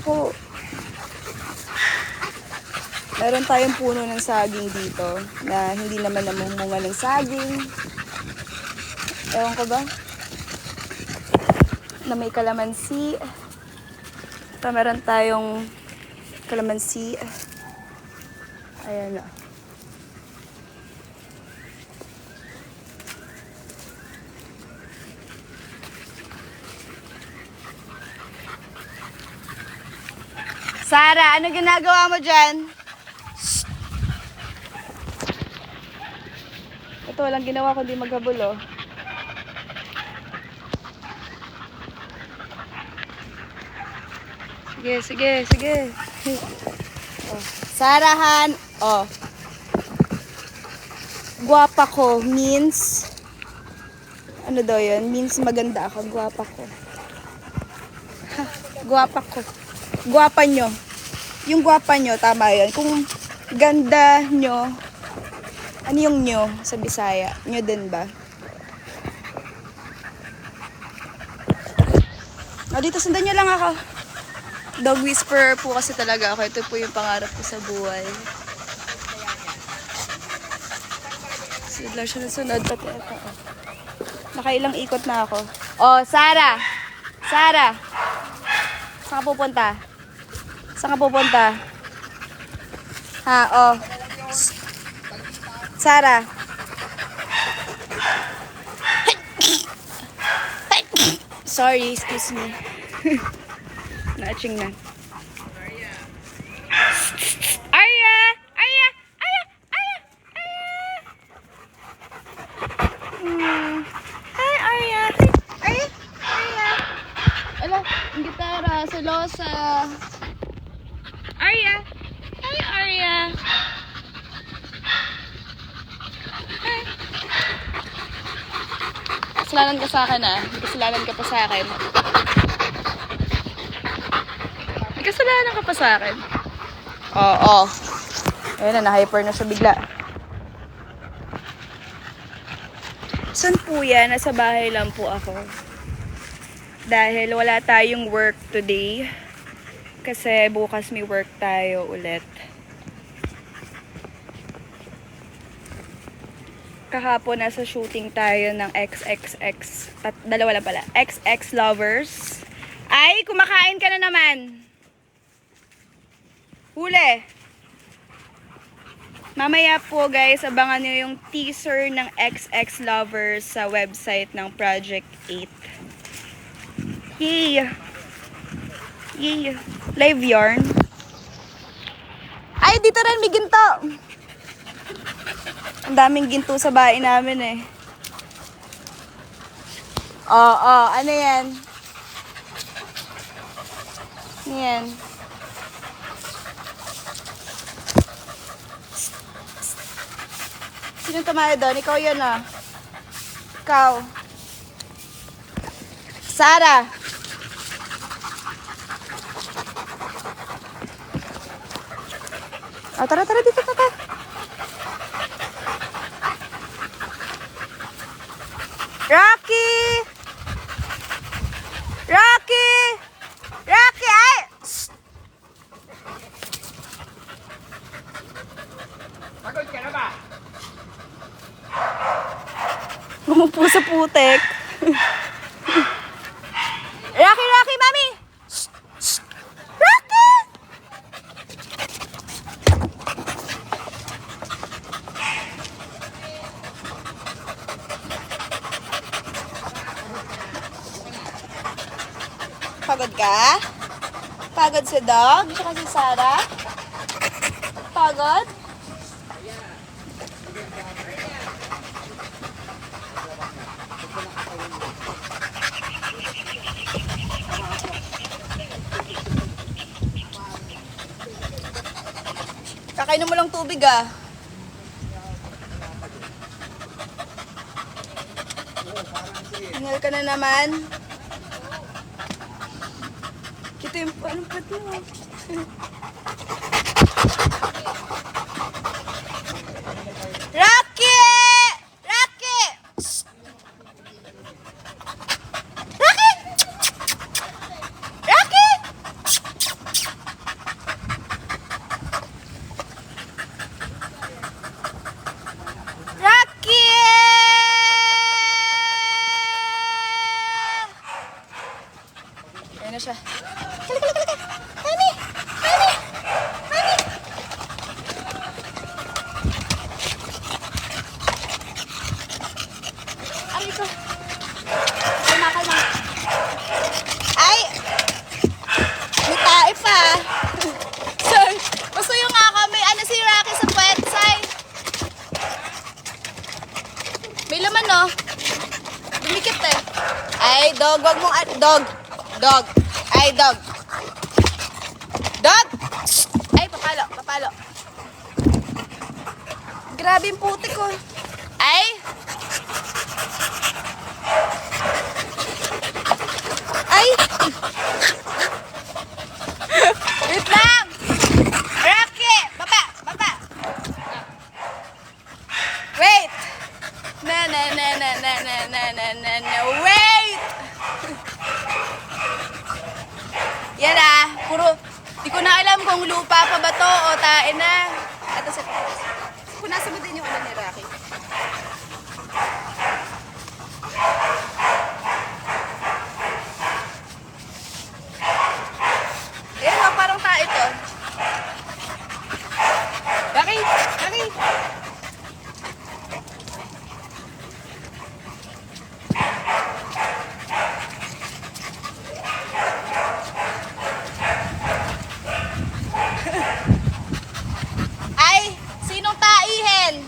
Ako, meron tayong puno ng saging dito na hindi naman namumunga ng saging. Ewan ko ba? Na may kalamansi. Ito, meron tayong kalamansi. Ayan na. Sarah, ano ginagawa mo dyan? Shh. Ito, walang ginawa kundi maghabol, oh. Sige, sige, sige. Oh. Sarahan, oh. Guwapa ko means, ano daw yun? Means maganda ako, guwapa ko. Ha, guwapa ko. Guwapa nyo. Yung guwapa nyo, tama yun. Kung ganda nyo, ano yung nyo sa Bisaya? Nyo din ba? O, dito sundan nyo lang ako. Dog whisperer po kasi talaga ako. Ito po yung pangarap ko sa buhay. Sunod siya na sunod. Pati ito. Nakailang ikot na ako. Oh, Sarah! Sarah! Saan ka pupunta? Saan ka pupunta? Ha, oh. Sarah. Sorry, excuse me. Naaching na. Arya! Arya! Arya! Arya! Arya! Hi, Arya! Arya! Arya! Ala, ang gitara, selosa. Arya! Hi, Arya! Hi! Kasalanan ka sa akin, ah. Kasalanan ka pa sa akin. Kasalanan ka pa sa akin. Oo. Ayun na, na-hyper na siya bigla. Saan po yan? Nasa bahay lang po ako. Dahil wala tayong work today. Kasi bukas may work tayo ulit. Kahapon nasa shooting tayo ng XXX. Dalawa lang pala. XX Lovers. Ay, kumakain ka na naman. Huli. Mamaya po guys, abangan nyo yung teaser ng XX Lovers sa website ng Project 8. Yay! Yay! Live yarn. Ay, dito rin may ginto. Ang daming ginto sa bahay namin eh. Oo, ano yan? Ano yan? Sinong tumayo doon? Ikaw yun ah. Ikaw. Sarah. Oh, tara, tara dito, tara. Rocky! Rocky! Rocky! Ay! Pagod ka na ba? Umupo sa putek. Rocky, Rocky, mami! Rocky! Pagod ka? Pagod si Dog? Tsaka si Sarah? Pagod? Kakainom mo lang tubig ah. Hingal ka na naman. Kita yung anong pati mo. Rocky! Rocky! Rocky! Rocky! dog. Wag mong, dog. Dog. Ay, dog. Dog! Ay, papalo, papalo. Grabe yung putik ko. Ay! Ay! Wait lang! Rocky! Baba! Baba! Wait! Na na na na na na na na na na. Wait! Yan ah, puro, di ko na alam kung lupa pa ba to o tae na. Ito sa taas. Punasan mo din yung ano ni Rocky. Ayan o, parang tae to. Rocky! Rocky! Ay, sinong taihin?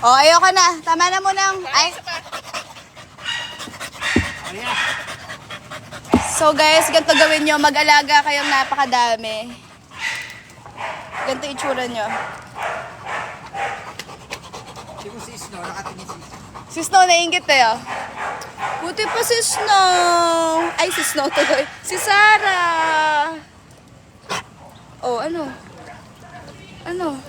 Oh, ayoko na. Tama na muna. Ay. So guys, ganito gawin nyo. Mag-alaga kayong napakadami. Ganito itsura nyo. Hindi mo si Snow, nakatingin si Snow. Si Snow nainggit eh. Buti pa si Snow. Ay, si Snow tuloy. Si Sarah. Oh, ano? Ano?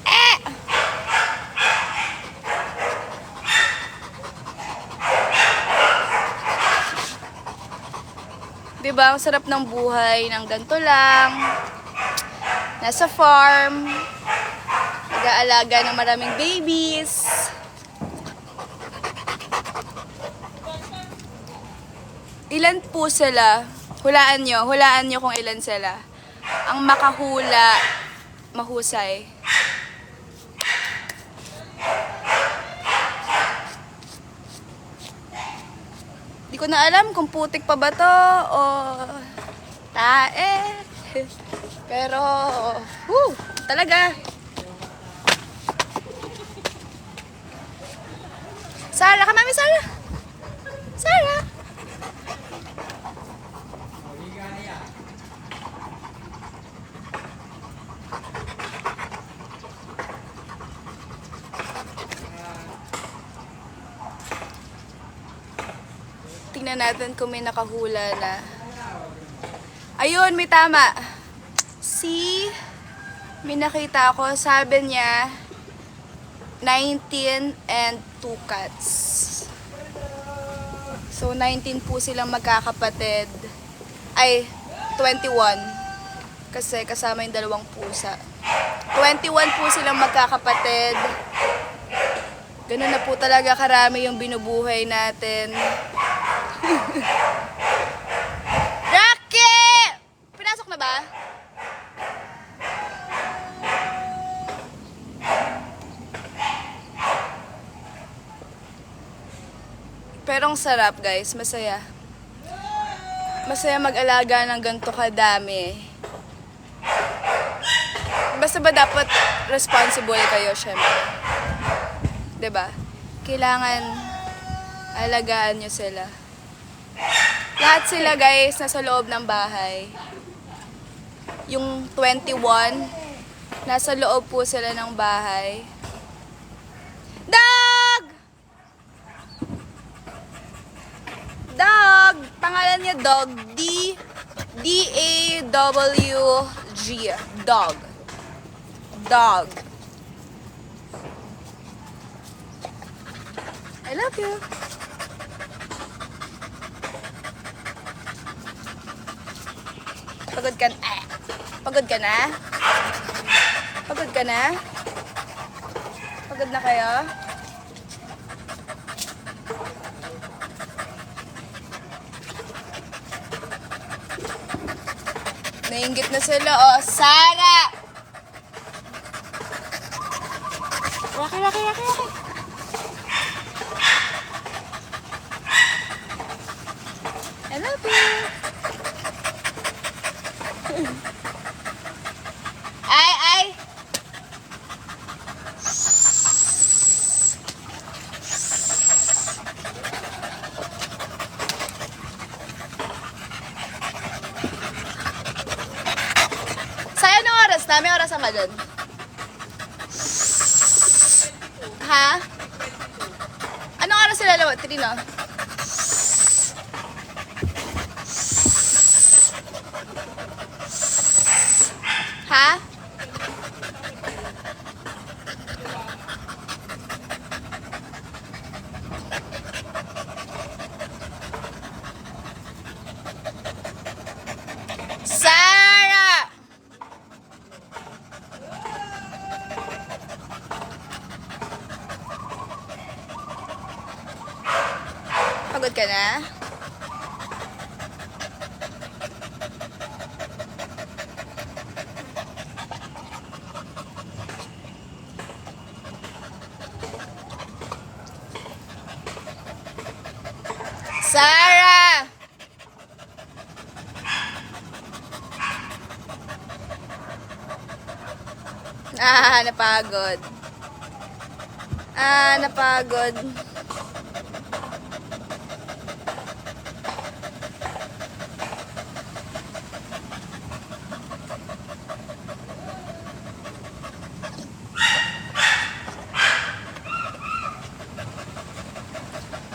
Eh! Diba, ang sarap ng buhay ng ganito lang. Nasa farm. Nag-aalaga ng maraming babies. Ilan po sila? Hulaan nyo kung ilan sila. Ang makahula, mahusay. Di ko na alam kung putik pa ba to o tae. Pero, talaga. Sarah, kamami Sarah. Sarah. Tingnan natin kung may nakahula na. Ayun, may tama. See? May nakita ako. Sabi niya, 19 and 2 cats. So, 19 po silang magkakapatid. Ay, 21. Kasi kasama yung dalawang pusa. 21 po silang magkakapatid. Ganun na po talaga karami yung binubuhay natin. Rocky! Pinasok na ba? Pero ang sarap guys, masaya. Masaya mag-alaga ng ganito kadami. Basta ba dapat responsible kayo, syempre. 'Di ba? Kailangan alagaan nyo sila. Lahat sila guys, nasa loob ng bahay. Yung 21, nasa loob po sila ng bahay. Dog! Dog! Pangalan niya Dog. D-A-W-G. Dog. Dog. I love you. Pagod ka na? Pagod ka na? Pagod ka na? Pagod na kayo? Nainggit na sila, oh. Sarah! Rocky, Rocky, Rocky, Rocky. I love you. Ay. Sa'yo anong oras na? May oras ka dun? Ha? Anong oras sila lawat? Trino? Ha? Sarah! Pagod ka na? Sarah! Napagod. Napagod.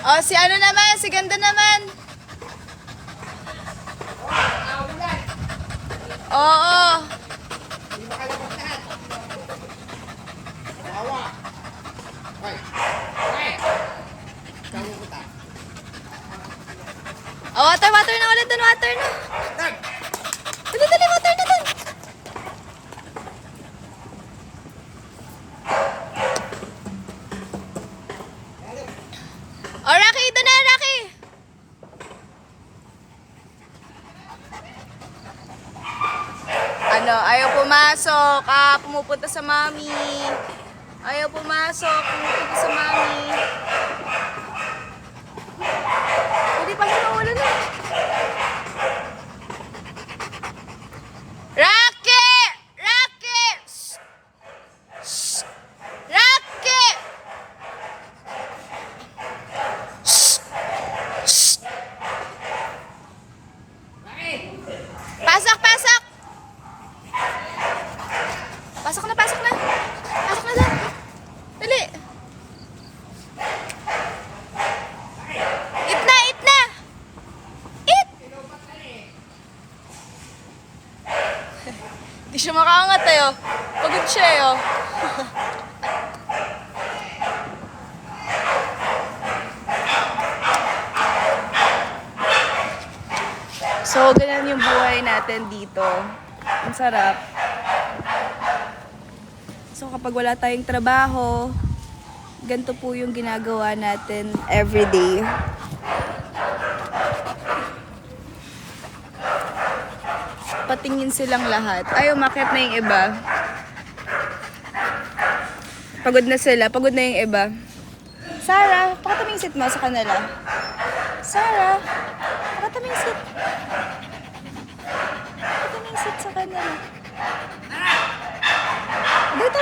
Oh, si ano naman, si ganda naman. Oo. Hindi makalabas lahat. Bawa. Hoy. Hoy. Kamu kita. Oh, water na ulit dun, water na. Tag. Dali, water na dun. Oh, Rocky, ito na, Rocky. Ayaw pumasok. Pumupunta sa mami. Ayaw pumasok. Pumupunta sa mami. Hindi pa siya nawala na. Rocky! Rocky! Shh! Shh! Rocky! Shh! Shh! Pasok! Pasok na. Pasok na dyan. Dali. Eat na. Eat! Di siya makaangat oh. Pagod siya oh. So, ganyan yung buhay natin dito. Ang sarap. So, kapag wala tayong trabaho, ganito po yung ginagawa natin everyday. Patingin silang lahat. Ay, umakyat na yung iba. Pagod na sila. Pagod na yung iba. Sarah, pakataming sit mo sa kanila. Sarah, pakataming sit. Pakataming sit sa kanila. Dito.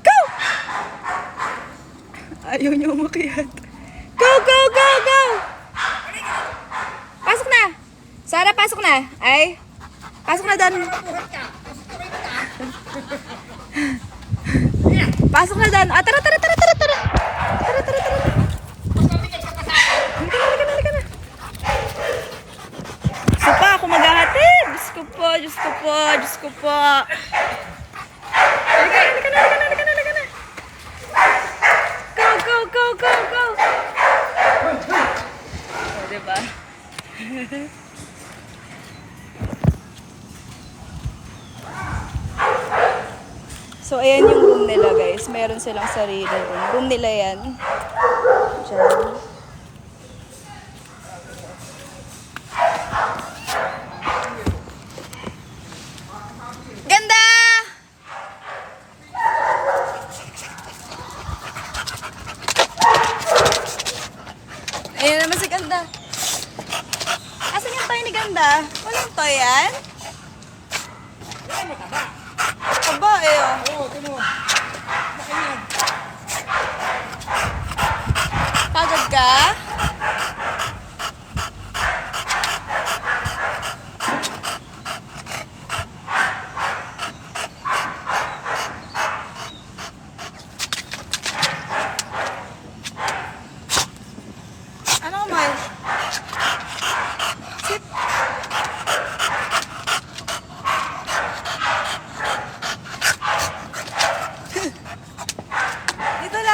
Go! Ayaw niya umakyat. Go! Pasok na! Sarah, pasok na. Ay, pasok na doon. Pasok na doon. Tara. Tara. Halika na. Gusto pa ako maghahatid. Diyos ko po. Halika na. Go. O, diba? So, ayan yung room nila, guys. Meron silang sarili room. Room nila yan. Diyan. Ganda! ganda. Walang to yan? Yan, mataba. Aba eh oh. Oo, ito mo. Laki niyan. Pagod ka? Ano Mal? Sit.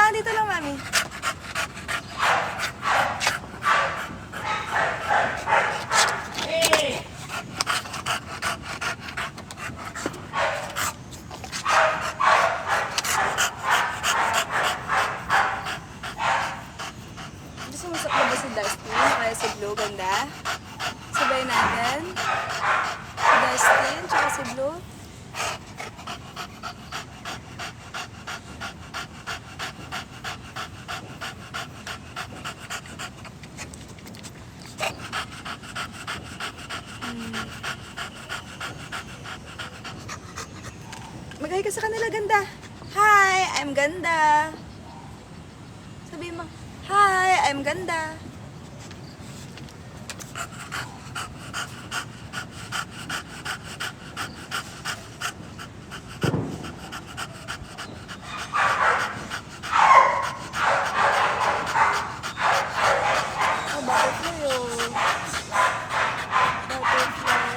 Dito lang, mami. Hey! Gusto mo sa ba si Dustin? Kaya si Blue, ganda? Sabay natin. Si Dustin, tsaka si Blue. Mag-hi ka sa kanila, ganda. Hi, I'm ganda. Sabi mo, hi, I'm ganda. Oh, butterfly oh. Butterfly.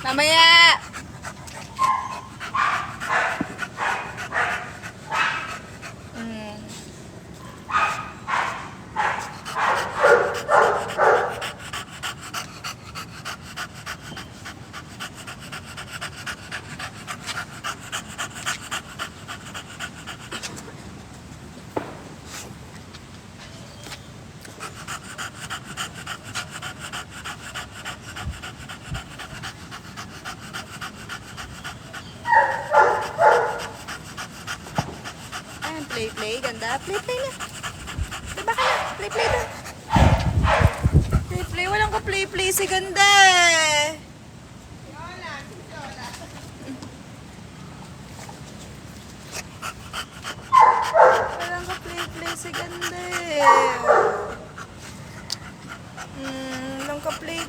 Mamaya! Ayan, play, ganda. Play na. Diba ka na? Play na. Play, walang ko play si ganda eh. Walang ko play si ganda eh. Walang ko play.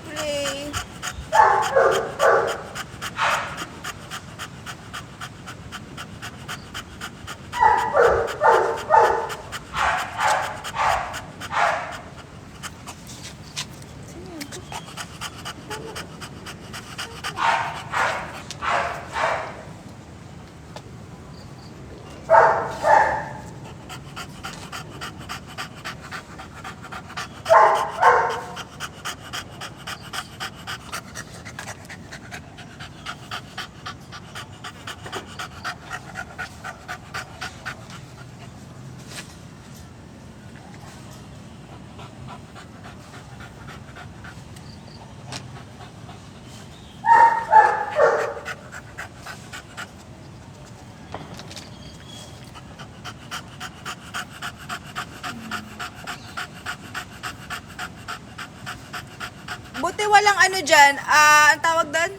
Buti walang ano dyan, ang tawag doon?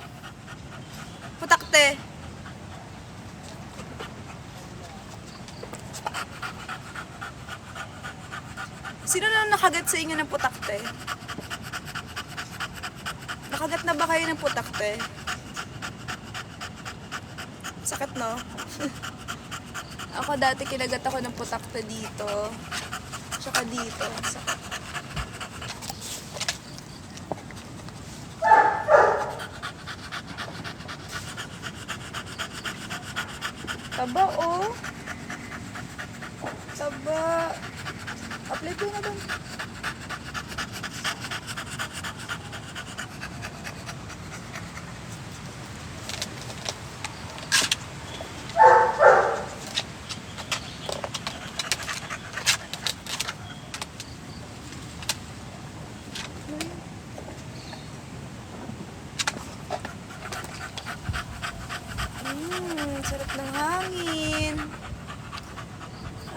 Putakte. Sino na nakagat sa inyo ng putakte? Nakagat na ba kayo ng putakte? Sakit no? Ako dati kinagat ako ng putakte dito. Tsaka dito. Sakit. Taba oh. Taba. Apply ko na doon. hangin.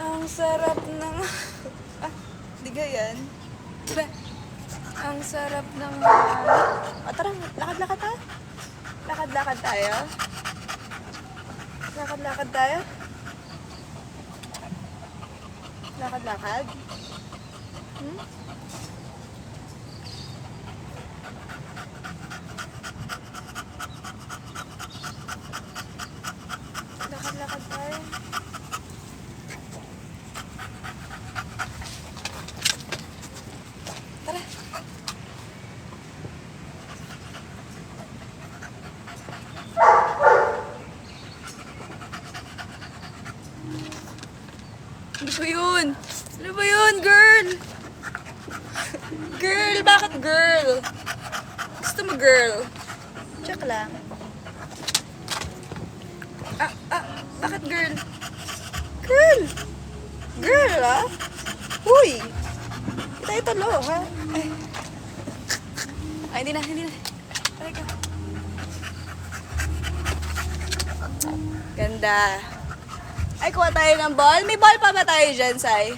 Ang sarap ng... ah, di yan. Tara. Ang sarap ng hangin. O tara, lakad-lakad tayo. Lakad-lakad tayo. Lakad-lakad tayo. Lakad-lakad. Hmm? Lakad-lakad tayo. Tara. Ano ba yun? Ano ba yun, girl? Girl, bakit girl? Gusto mo girl? Check lang. Bakit girl? Girl! Girl, ah? Uy! Tayo talo, ha? Ay, hindi na. Aray ka. Ganda. Ay, kuha tayo ng ball. May ball pa ba tayo dyan, Sai?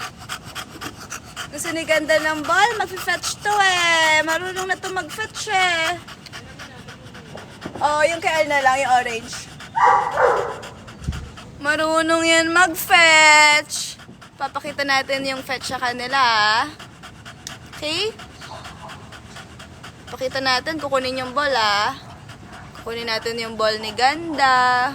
Gusto ni ganda ng ball? Mag-fetch to eh. Marunong na to mag-fetch eh. Oh, yung kay Al na lang, yung orange. Marunong yan mag-fetch. Papakita natin yung fetch sa kanila, ah. Okay? Pakita natin, kukunin yung ball, ah. Kukunin natin yung ball ni Ganda.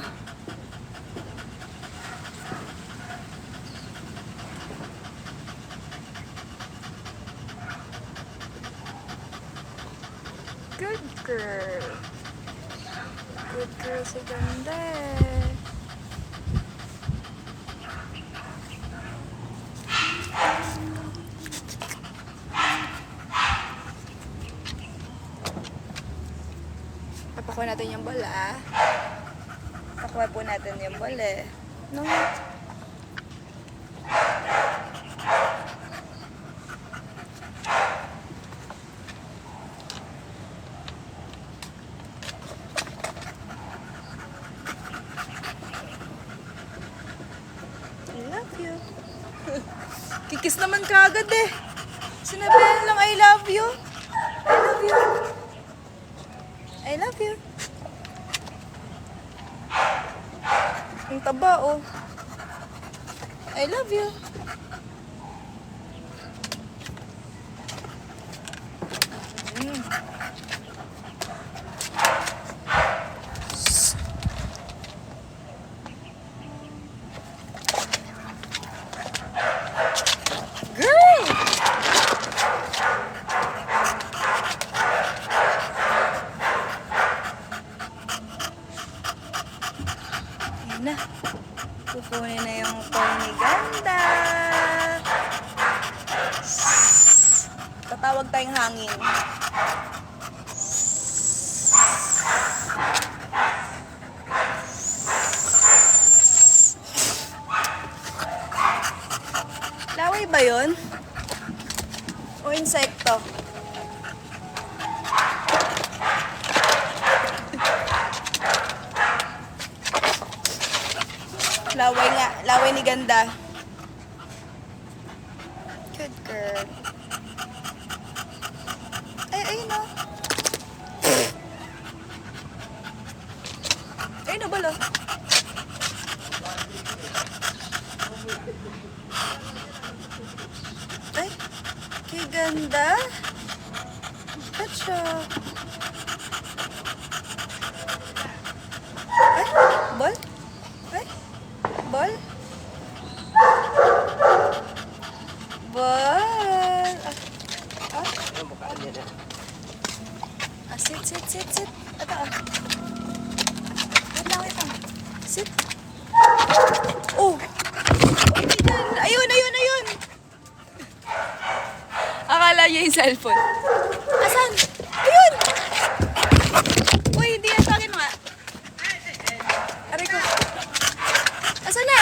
Good girl. Good girl si Ganda. Papakuha natin yung ball, ah. Pakuha po natin yung ball, eh. No. I love you. Kikis naman kagad, eh. Sinabihan lang I love you. I love you. I love you. Ang taba, oh. I love you. Girl! Ayan na. Kukunin na yung call ni Ganda. Tatawag tayong hangin. Laway ba yun? O insekto? Laway nga. Laway ni Ganda. Good girl. Ay, ayun o. Ayun o, balo. Ay, kay Ganda. Ba't siya? Ay, ball? Ay, ball? Ball? Sit. Ito, ah. Wait lang. Sit. Oh! Ayun! Akala niya yung cellphone. Asan? Ayun! Uy, hindi yan sa akin mga. Aray ko. Asan na?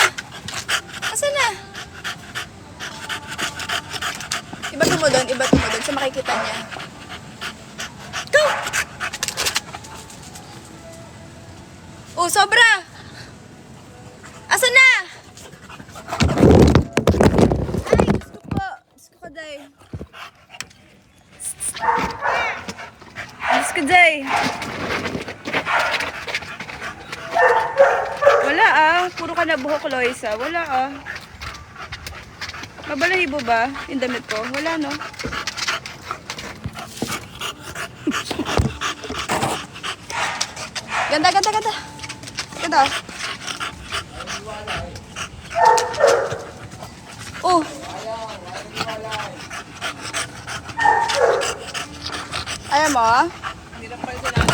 Iba mo doon sa makikita niya. Go! Oh, sobra! Puro ka na buhok, Loisa. Wala ah. Mabalahibo ba yung damit ko? Wala no? Ganda, ganda, ganda. Ganda. Oh. Ayaw mo ah? Hindi na pala sila. Ganda.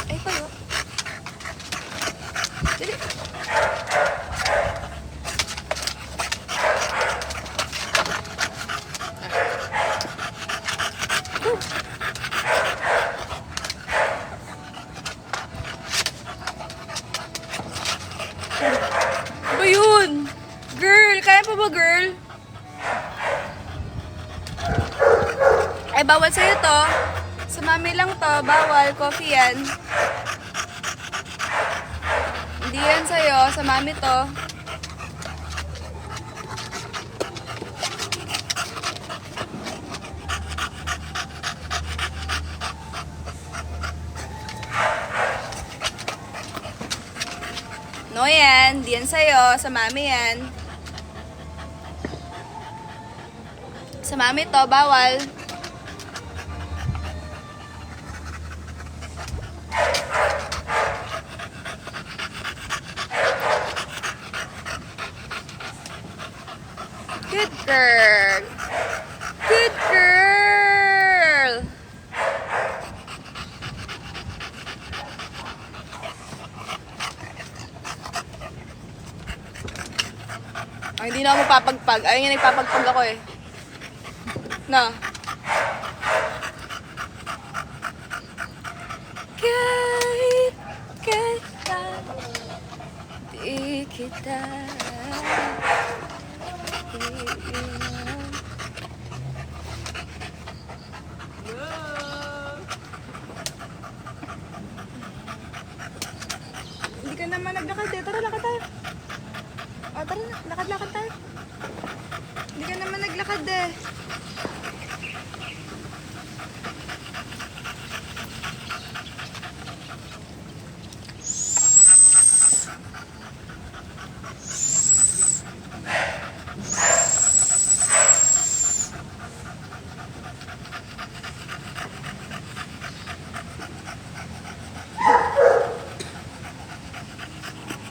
Ay, payo. Dali. Ba yun? Girl, kaya pa ba girl? Ay, bawal sa'yo to. Sa mami lang to, bawal. Coffee yan. Hindi yan sa'yo, sa mami to. No yan, di yan sa'yo, sa mami yan. Sa mami to, bawal. Good girl. Good girl. Ay, hindi na ako mapapagpag. Ayun nga, nagpapagpag ako eh. Na. Kahit kailan di kita iiwan. Hindi ka naman naglakad eh. Tara, lakad tayo. O, tara na. Lakad-lakad tayo. Hindi ka naman naglakad eh.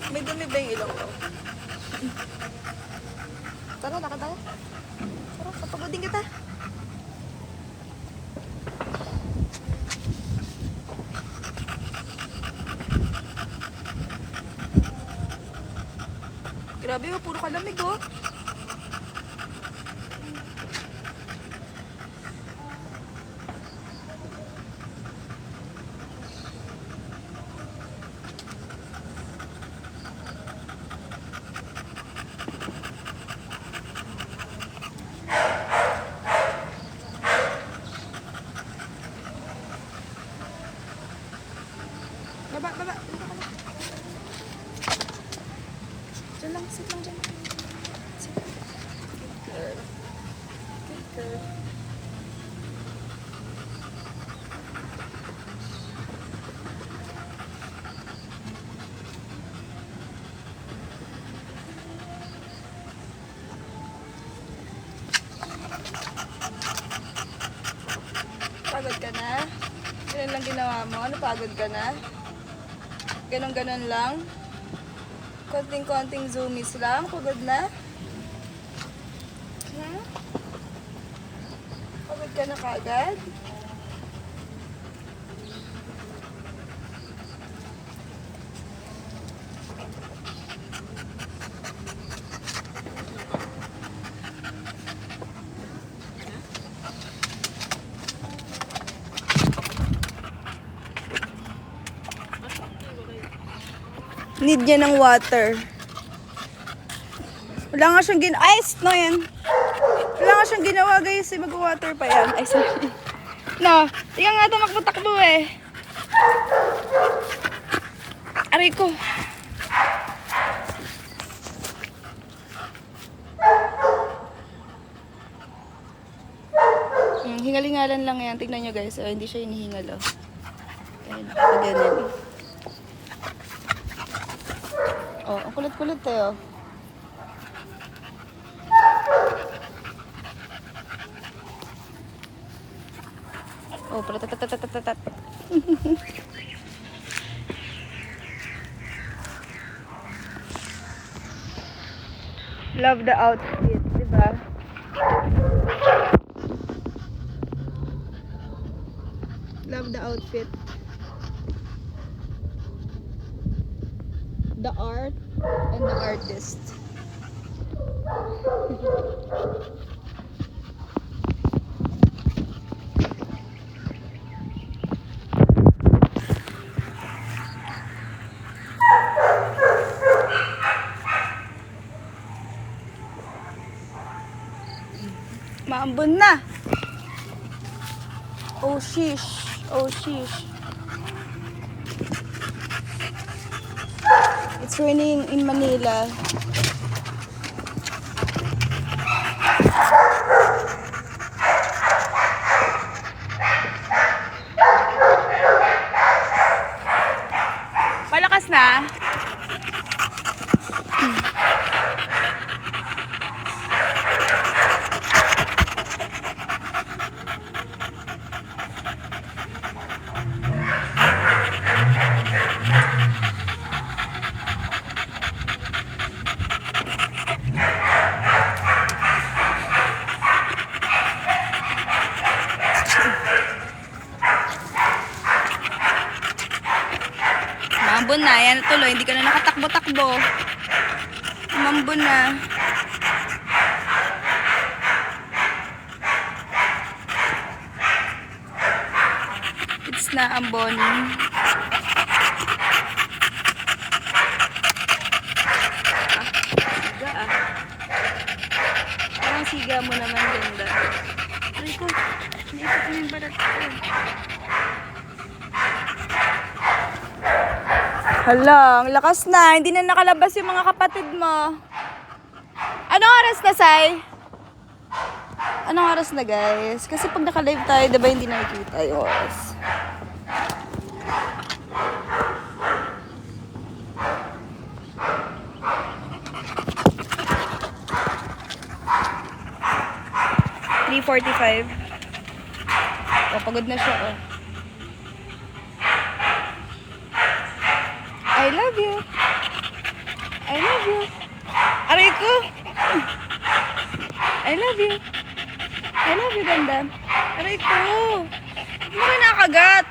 May dumi ba yung ilong ko? Tara, lakad tayo. Tara, papagodin kita. Grabe, oh, puro kalamig, oh. Baba, baba. Dito ka lang. Diyan lang, sit lang dyan. Sit. Good girl. Good girl. Pagod ka na? Ganun lang ginawa mo? Ano, pagod ka na? Ganon-ganon lang? Konting-konting zoomies lang? Pagod na? Hmm? Pagod ka na kagad? Need niya ng water. Wala nga siyang ice no yan. Wala nga siyang ginawa guys, mag-water pa yan. Ay, sorry. No, tingnan nga tumakbo-takbo eh. Aray ko. Hingalingalan lang yan. Tignan nyo guys. Hindi siya hinihingal oh. Ayan, ganyan. Oh, ang kulit-kulit eh oh. Oh, pala-tatatatatat. Love the outfit, diba? Love the outfit. The art and the artist. Maambon na. Oh shish. Oh shish. It's raining in Manila. Malakas na. Mambon na. Yan tuloy. Hindi ka na nakatakbo-takbo. Mambon na. It's na amboning. Siga ah. Parang siga mo naman ganda. Aray ko. Naisip ko yung balat ko. Hala, ang lakas na. Hindi na nakalabas yung mga kapatid mo. Anong oras na, Sai? Anong oras na, guys? Kasi pag naka-live tayo, diba hindi nakikita yung oras. $3:45. Oh, pagod na siya, oh. I love you. I love you. Aray ko. I love you. I love you, ganda. Aray ko. Hindi mo rin nakagat.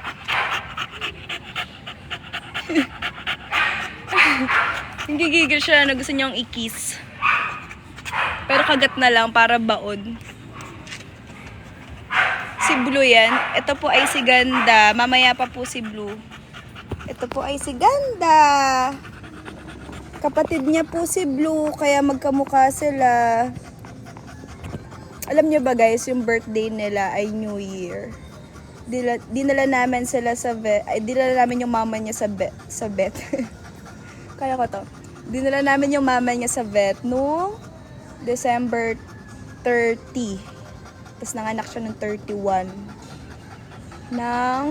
Gigigil siya na gusto niyang i-kiss. Pero kagat na lang para baon. Si Blue yan. Ito po ay si Ganda. Mamaya pa po si Blue. Ito po ay si Ganda. Kapatid niya po si Blue, kaya magkamukha sila. Alam niyo ba guys, yung birthday nila ay New Year. Dinala namin sila sa vet. Ay, dinala namin yung mama niya sa vet. Kaya ko to. Dinala namin yung mama niya sa vet no December 30. Tapos nanganak siya ng 31. Ng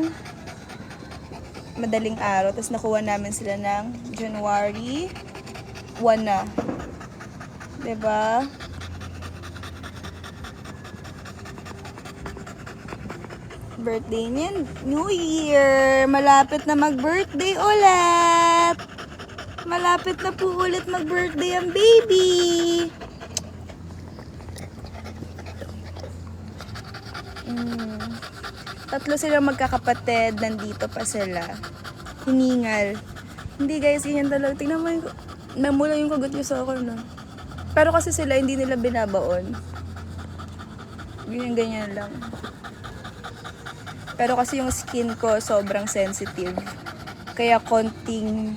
madaling araw. Tapos nakuha namin sila ng January 1 na. Diba? Birthday niya, New Year. Malapit na mag-birthday ulit. Malapit na po ulit mag-birthday ang baby. Tatlo sila magkakapatid, nandito pa sila. Hiningal. Hindi guys, ganyan talaga. Tingnan mo yung, namula yung kagat niyo sa akin, no? Pero kasi sila, hindi nila binabaon. Ganyan-ganyan lang. Pero kasi yung skin ko, sobrang sensitive. Kaya konting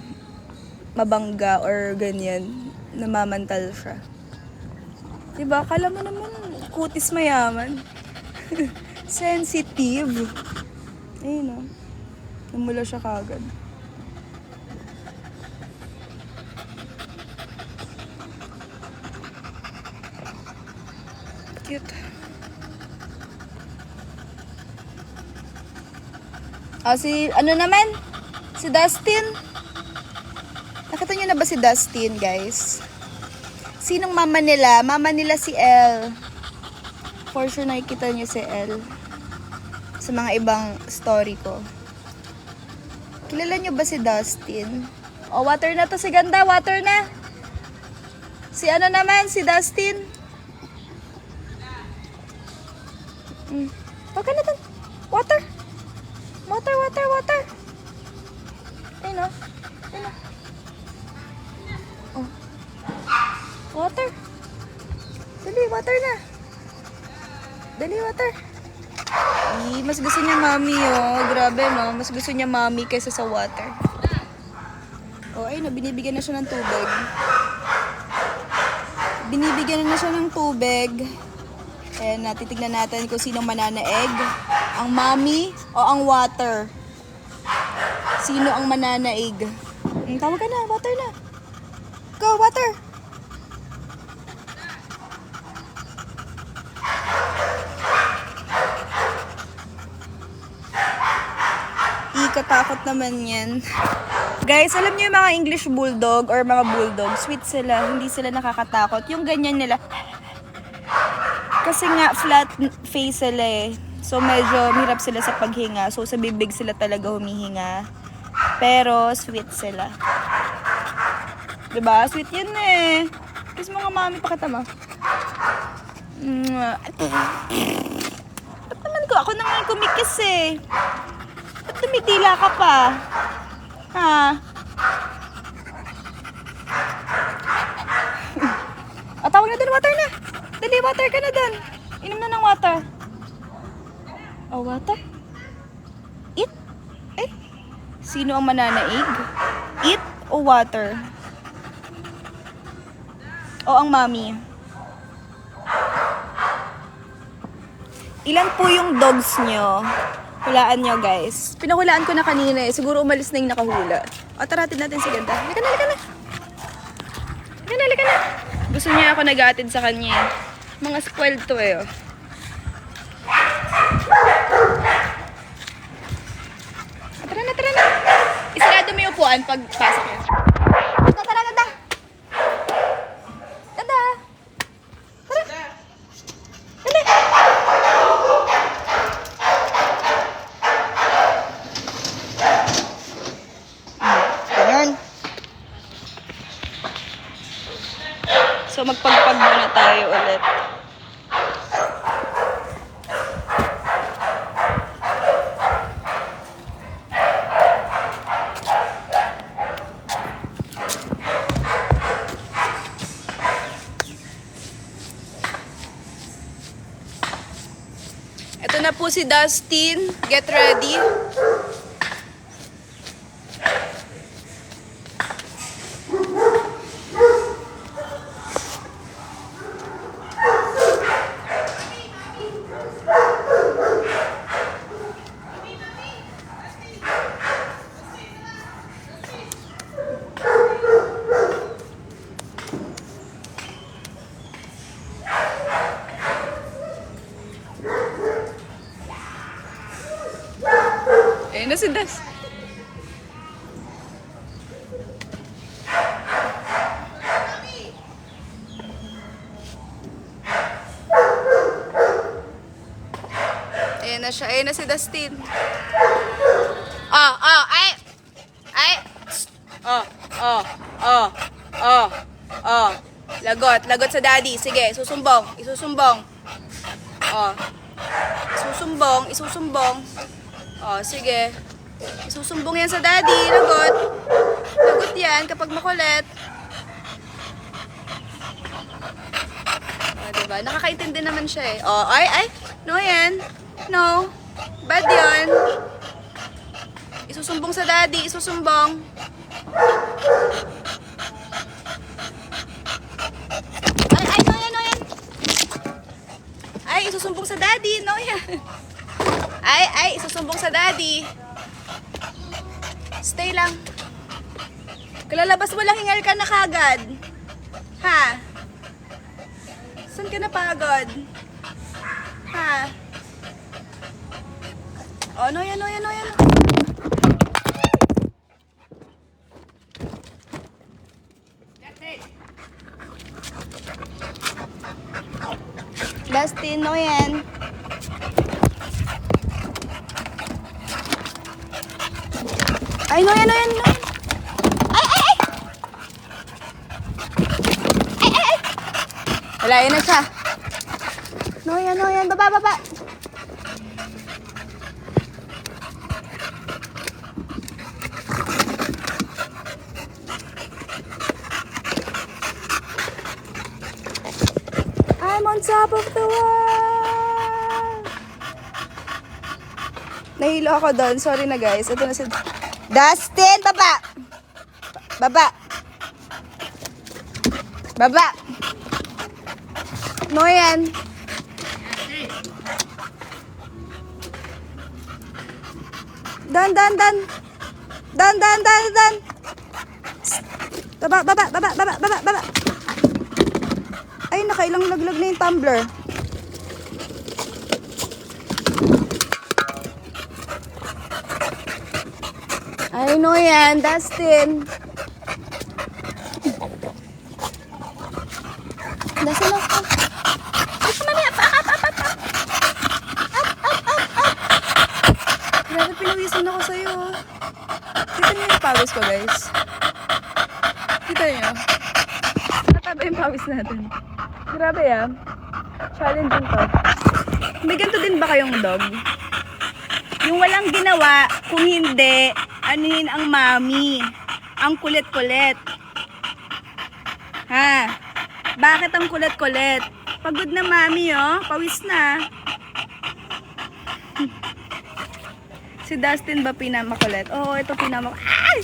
mabangga or ganyan, namamantal siya. Diba? Kala mo naman, kutis mayaman. Sensitive. Ayun o. Namula siya kagad. Cute. Si, ano naman? Si Dustin. Nakita niyo na ba si Dustin, guys? Sinong mama nila? Mama nila si Elle. For sure nakikita niyo si Elle. Sa mga ibang story ko. Kilala niyo ba si Dustin? Oh, water na to si Ganda. Water na. Si ano naman? Si Dustin. Huwag ka na dun. Water. Water, water, water. Ayun o. Ayun o. Oh. Water. Dali, water na. Dali, water. Ay, mas gusto niya mami oh. Grabe no. Mas gusto niya mami kaysa sa water. Oh, ayun na. Binibigyan na siya ng tubig. Binibigyan na siya ng tubig. And titignan natin kung sinong mananaig. Ang mami o ang water? Sino ang mananaig? Tawag ka na. Water na. Go, water. Katakot naman yan. Guys, alam niyo yung mga English bulldog or mga bulldog, sweet sila, hindi sila nakakatakot. Yung ganyan nila. Kasi nga, flat face sila eh. So, medyo hirap sila sa paghinga. So, sa bibig sila talaga humihinga. Pero, sweet sila. Diba? Sweet yan eh. Kiss mga mami, pakita mo. Ba't naman ko? Ako naman kumikis eh. Ba't tumitila ka pa? Ha? Tawag na dun, water na. Dali, water ka na dun. Inom na ng water. Oh, water? Eat? Eh? Sino ang mananaig? Eat o water? O ang mami? Ilan po yung dogs nyo? Hulaan nyo, guys. Pinahulaan ko na kanina eh. Siguro umalis na yung nakahula. O, taratin natin si Ganda. Halika na, halika na. Halika na, halika na. Gusto niya ako nag-aatid sa kanya eh. Mga spoiled to eh. Oh. Tara na, tara na. Isarado mo yung upuan pag pasok niya. Ganda, tara, Ganda. Ganda. Tara. Ganda. Ganyan. So, magpagpag muna tayo ulit. Ito na po si Dustin. Get ready. Ayun na si Das. Ayun na siya. Ayun na si Dustin. Ay! Ay! Lagot. Lagot sa daddy. Sige, isusumbong. Isusumbong. Isusumbong. Sige. Isusumbong yan sa daddy. Lagot. Lagot yan kapag makulit. Diba? Nakakaintindi naman siya eh. Ay! No yan. No. Bad yan. Isusumbong sa daddy. Isusumbong. Ay! No yan. isusumbong sa daddy. No, yan. Ay, isusumbong sa daddy. Stay lang. Kalalabas mo lang, hingal ka na kagad. Ha? Saan ka na pagod? Ha? Oh, no, yan. Dustin, no yan. Ay, no yan. Ay! Wala, yun na siya. No yan. Baba. I'm on top of the world. Nahilo ako doon. Sorry na guys. Ito na si Dustin, baba. No yan. Dan. Baba. Ay, nakailang laglag na yung tumbler. I know yan, Dustin. Dustin, up. Ay, kumani, up. Grabe, pinawisan ako sa'yo. Kita niyo yung pawis ko, guys. Kita niyo. Nataba yung pawis natin. Grabe yan. Challenging to. May ganito din ba kayong dog? Yung walang ginawa, kung hindi, anuhin ang mami. Ang kulit-kulit. Ha? Bakit ang kulit-kulit? Pagod na mami, oh. Pawis na. Si Dustin ba pinamakulit? Oo, ito pinamakulit. Ay!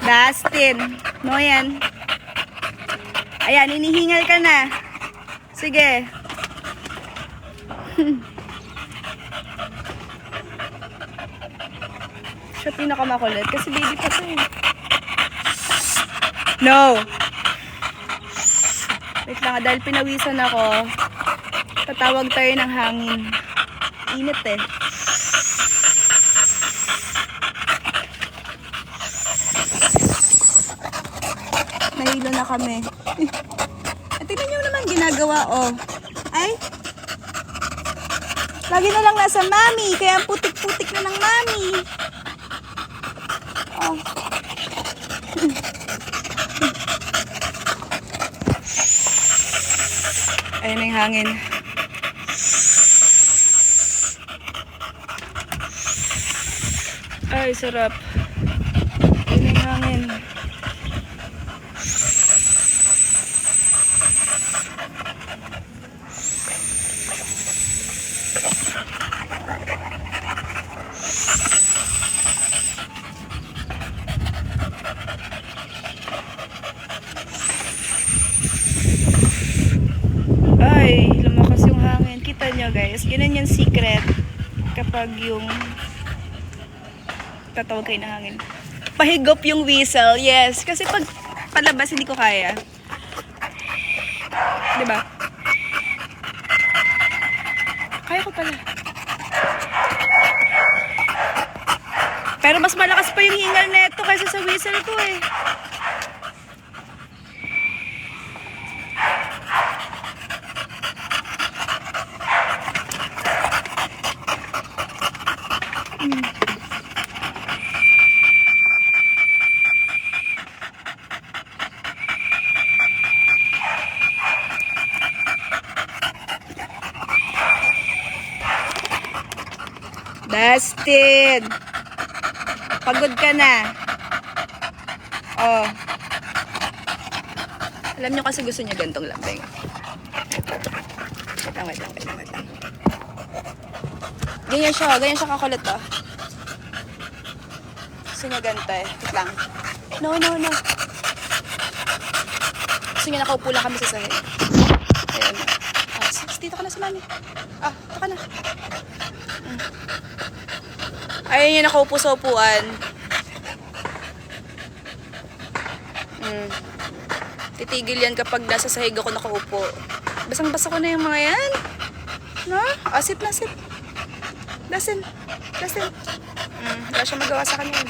Dustin. No yan. Ayan, inihingal ka na. Sige. Siya pinakamakulit kasi baby pa siya. No! Wait lang, dahil pinawisan ako, tatawag tayo ng hangin. Init eh. Nahilo na kami. Tingnan nyo naman ginagawa, oh. Ay! Lagi na lang nasa mami, kaya ang putik-putik na ng mami. Oh. Ayun na yung hangin. Ay, sarap. Ayun na yung hangin. Ay, lumakas yung hangin. Kita nyo guys, ganun yung secret kapag yung tatawag kayo ng hangin. Pahigop yung whistle, yes. Kasi pag palabas, hindi ko kaya. Diba? Kaya ko pala. Pero mas malakas pa yung hingal neto kaysa sa whistle ko eh. Dustin! Pagod ka na. Oh. Alam nyo kasi gusto niya gantong lambing. Wait lang. Ganyan siya kakulit oh. Gusto niya ganito eh. Wait lang. No. Gusto niya nakaupo lang kami sa sahig. Ayan. Dito ka na sa mami. Ah, taka na. Ayun yung nakaupo sa upuan. Titigil yan kapag nasa sahig ako nakaupo. Basang-basa ko na yung mga yan. No? Ah, sit na, sit. Dasin. Dasin. Wala siya magawa sa kanya.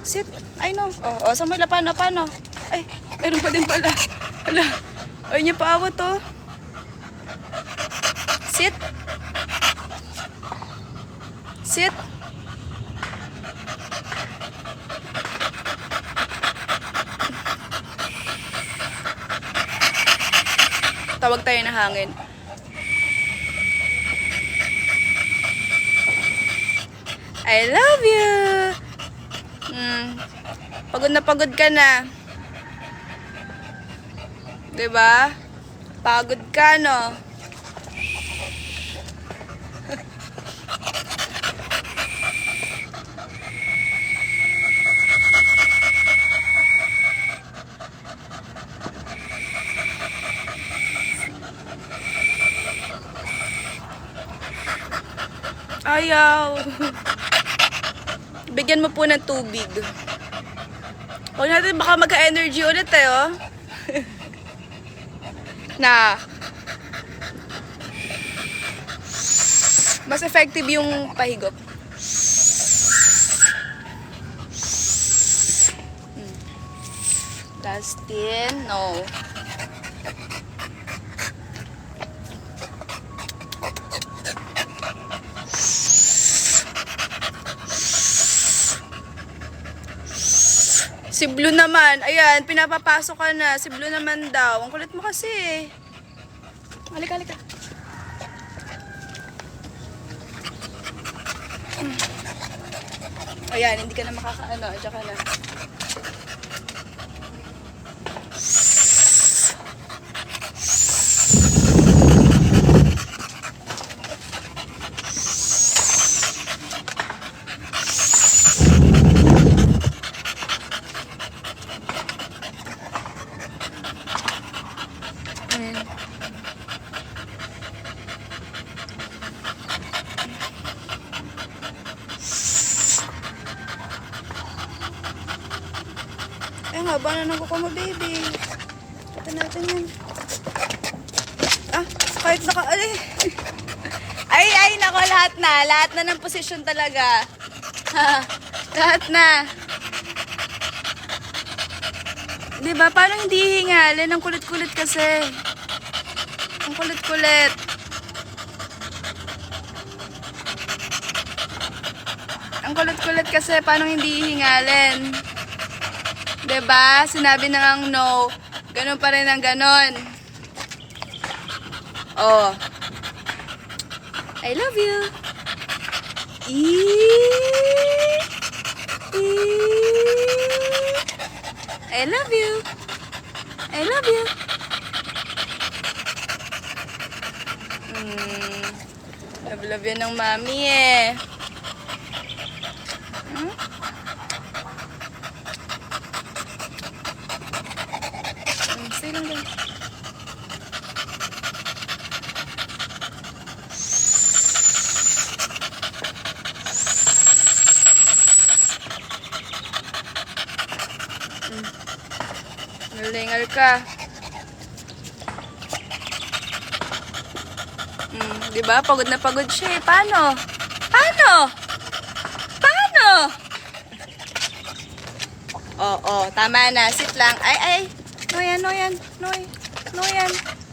Sit. I know. Oh, Samuel, paano? Ay, meron pa din pala. Hala. Ayun niya paawat to. Sit. Sit. Tawag tayo na hangin. I love you. Pagod na pagod ka na. 'Di ba? Pagod ka, no? Ayaw. Bigyan mo po ng tubig. Huwag natin baka magka-energy ulit tayo. Na. Mas effective yung pahigop. Dustin, no. Si Blue naman, ayan, pinapapasok ka na. Si Blue naman daw. Ang kulit mo kasi. Halika. Ayan, hindi ka na makakaano. Diyan ka na. Ay, nga ba na nakuha mo, baby? Ito natin yan. Ah, kahit naka... Ay, nako, lahat na. Lahat na ng posisyon talaga. Ha, lahat na. Diba? Paano hindi hihingalin? Ang kulit-kulit kasi. Ang kulit-kulit. Ang kulit-kulit kasi. Paano hindi hihingalin? Diba? Sinabi na ngang no. Ganun pa rin ang ganon. Oh. I love you. I love you. I love you. Love yan ng mami eh. Stay lang din. Nalingal ka. Diba? Pagod na pagod siya eh. Paano? Oo, tama na. Sit lang. Ay. No yan.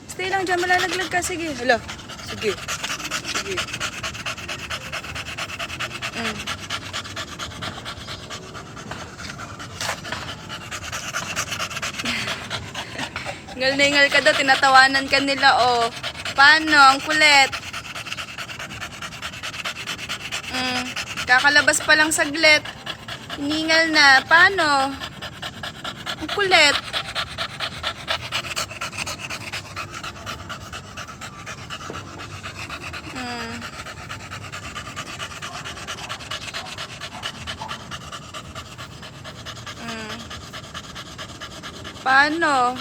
Stay lang dyan. Malalaglag ka. Sige. Hala. Sige. Ingal na ingal ka daw. Tinatawanan ka nila, oh. Paano? Ang kulit. Kakalabas pa lang saglit. Hiningal na. Paano? Ang kulit. Paano?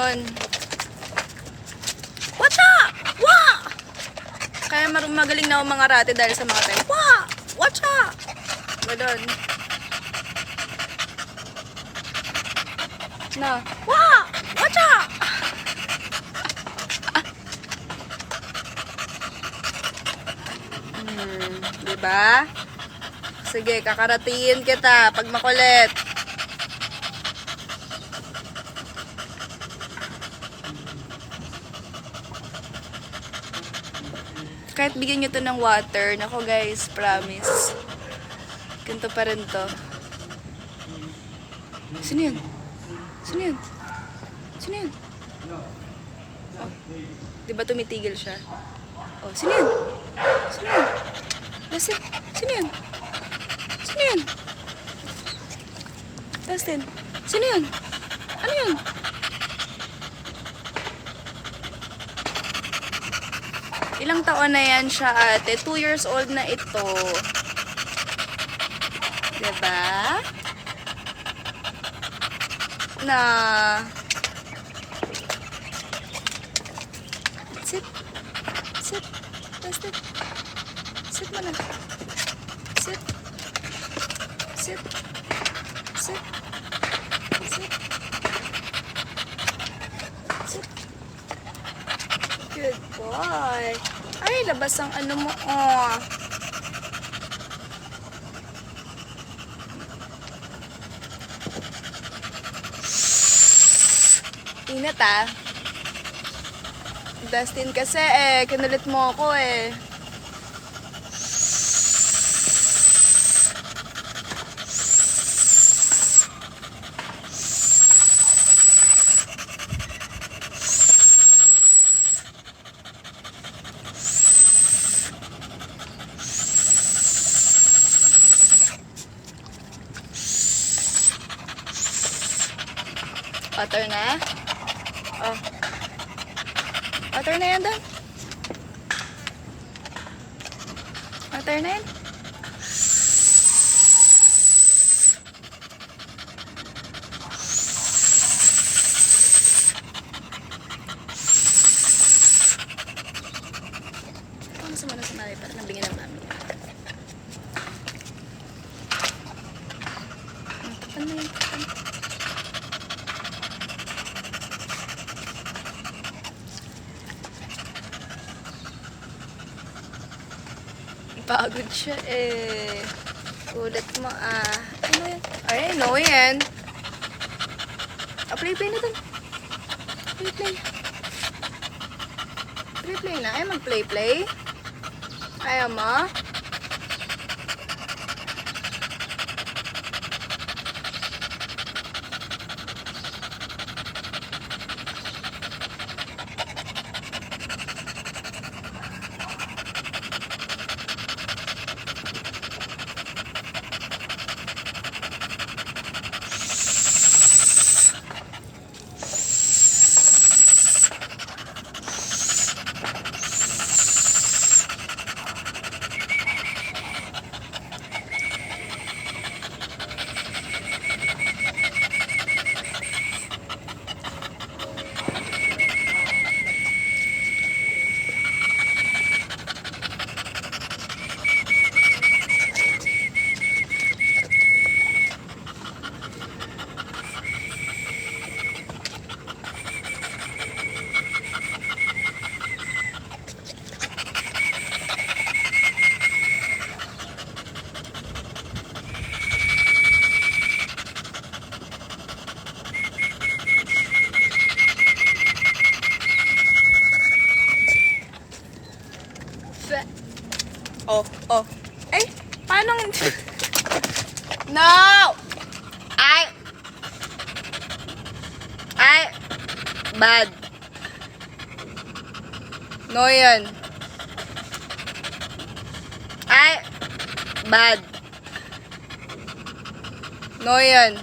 ganon. Watcha! Wah! Kaya magaling na ako mga rate dahil sa mga tayo. Wah! Watcha! Ganon. Na. Wah! Watcha! Diba? Sige, kakaratiin kita pag makulit. Kahit bigyan nyo to ng water, nako guys, promise. Ganito pa rin to. Sino yun? Sino yun? Sino yun? Oh, diba tumitigil siya? Oh, sino yun? Sino yun? Dustin, sino yun? Sino yun? Dustin, sino yun? Ano yun? Ilang taon na yan siya, ate? 2 years old na ito. Diba? Na... Sit. Sit. Dustin. Sit mo na. Sit. Sit. Sit. Sit. Sit. Good boy. Ay, labas ang ano mo. Oh. Ingat ah. Dustin kasi kinulit mo ako eh. Water na? Oh. Water na yan doon? Water na yan? Ano sa mga sanay para nabingin ng mami? Ano yun? Pagod siya eh. Kulit mo ah. Ano yan? Ay, no yan. Play na dun. Play. Play na. Ay, mag-play. Ayaw mo? Oh. Eh, paano? No! Ay! Bad. No yan. Ay! Bad. No yan.